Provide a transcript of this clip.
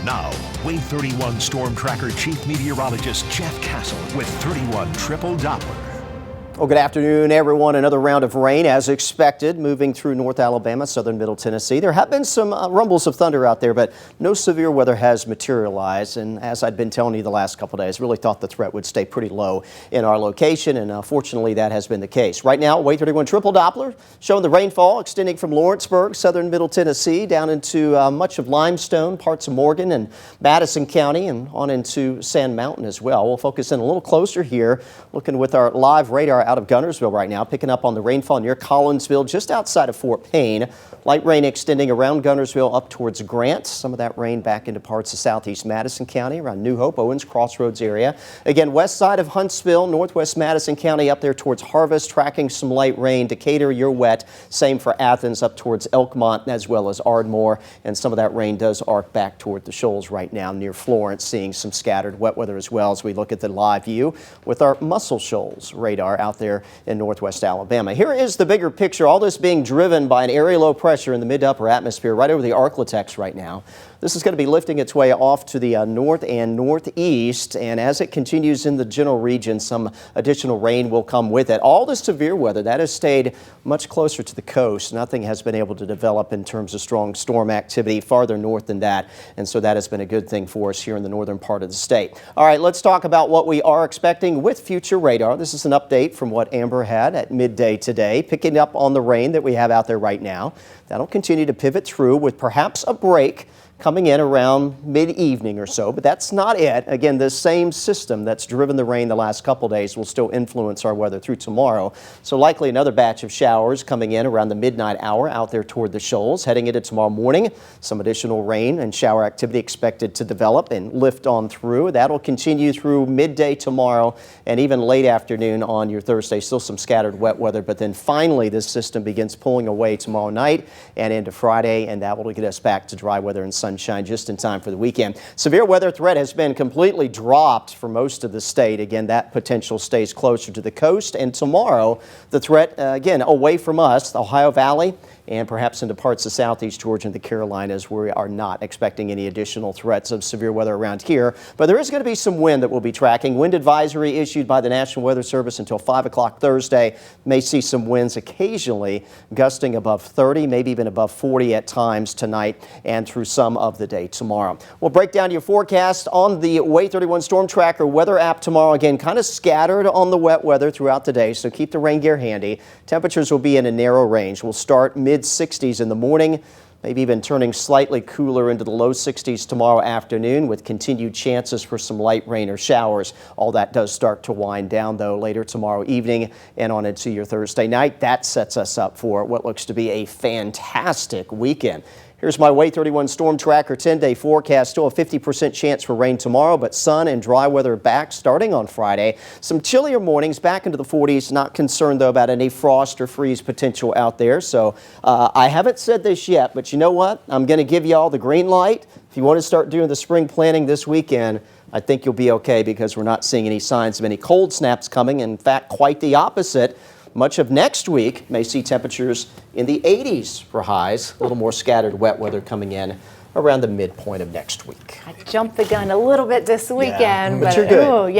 Now, Wave 31 Storm Tracker Chief Meteorologist Jeff Castle with 31 Triple Doppler. Well, good afternoon, everyone. Another round of rain, as expected, moving through North Alabama, southern Middle Tennessee. There have been some rumbles of thunder out there, but no severe weather has materialized. And as I'd been telling you the last couple of days, really thought the threat would stay pretty low in our location, and fortunately, that has been the case. Right now, Wave 31 Triple Doppler showing the rainfall extending from Lawrenceburg, southern Middle Tennessee, down into much of Limestone, parts of Morgan and Madison County, and on into Sand Mountain as well. We'll focus in a little closer here, looking with our live radar out of Guntersville right now, picking up on the rainfall near Collinsville, just outside of Fort Payne. Light rain extending around Guntersville up towards Grant. Some of that rain back into parts of southeast Madison County, around New Hope, Owens Crossroads area. Again, west side of Huntsville, northwest Madison County, up there towards Harvest, tracking some light rain. Decatur, you're wet. Same for Athens, up towards Elkmont, as well as Ardmore. And some of that rain does arc back toward the shoals right now near Florence, seeing some scattered wet weather as well as we look at the live view with our Muscle Shoals radar out there in northwest Alabama. Here is the bigger picture, all this being driven by an area low pressure in the mid to upper atmosphere right over the Arklatex right now. This is going to be lifting its way off to the north and northeast, and as it continues in the general region, some additional rain will come with it. All the severe weather, that has stayed much closer to the coast. Nothing has been able to develop in terms of strong storm activity farther north than that, and so that has been a good thing for us here in the northern part of the state. All right, let's talk about what we are expecting with future radar. This is an update from what Amber had at midday today, picking up on the rain that we have out there right now. That'll continue to pivot through with perhaps a break coming in around mid-evening or so, but that's not it. Again, the same system that's driven the rain the last couple days will still influence our weather through tomorrow. So likely another batch of showers coming in around the midnight hour out there toward the shoals. Heading into tomorrow morning, some additional rain and shower activity expected to develop and lift on through. That'll continue through midday tomorrow and even late afternoon on your Thursday. Still some scattered wet weather, but then finally this system begins pulling away tomorrow night and into Friday, and that will get us back to dry weather and sunshine just in time for the weekend. Severe weather threat has been completely dropped for most of the state. Again, that potential stays closer to the coast, and tomorrow the threat again away from us, the Ohio Valley, and perhaps into parts of southeast Georgia and the Carolinas. We are not expecting any additional threats of severe weather around here, but there is going to be some wind that we'll be tracking. Wind advisory issued by the National Weather Service until 5 o'clock Thursday. May see some winds occasionally gusting above 30, maybe even above 40 at times tonight and through some of the day tomorrow. We'll break down your forecast on the Wave 31 Storm Tracker weather app tomorrow. Again, kind of scattered on the wet weather throughout the day, so keep the rain gear handy. Temperatures will be in a narrow range. We'll start mid-60s in the morning, maybe even turning slightly cooler into the low 60s tomorrow afternoon with continued chances for some light rain or showers. All that does start to wind down, though, later tomorrow evening and on into your Thursday night. That sets us up for what looks to be a fantastic weekend. Here's my Wave 31 Storm Tracker 10-day forecast. Still a 50% chance for rain tomorrow, but sun and dry weather back starting on Friday. Some chillier mornings back into the 40s. Not concerned, though, about any frost or freeze potential out there. So I haven't said this yet, but you know what? I'm going to give you all the green light. If you want to start doing the spring planting this weekend, I think you'll be okay because we're not seeing any signs of any cold snaps coming. In fact, quite the opposite. Much of next week may see temperatures in the 80s for highs. A little more scattered wet weather coming in around the midpoint of next week. I jumped the gun a little bit this weekend, but you're good. Ooh, yeah.